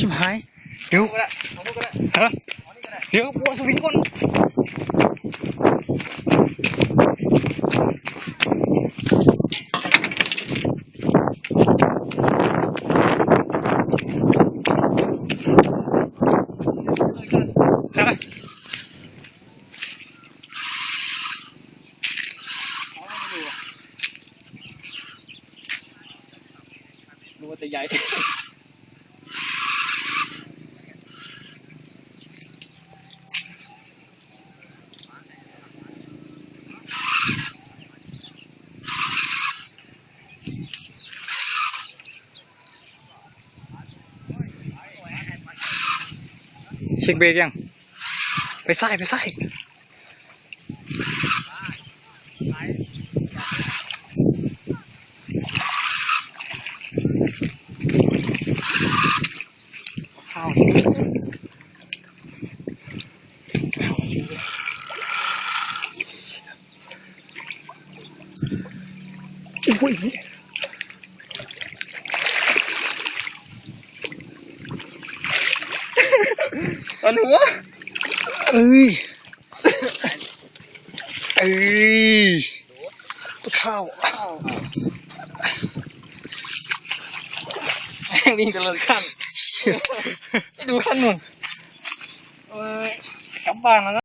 ชิบหายเดี๋ยวฮะเดี๋ยวกลัวสวิงก่อนดูว่าจะใหญ่เช็คเบรกยังไปซ้ายอุ้ยอันหัวเอ้ยข้าววิ่งตลอดขั้นดูขั้นนู่นกลับบ้านแล้วนะ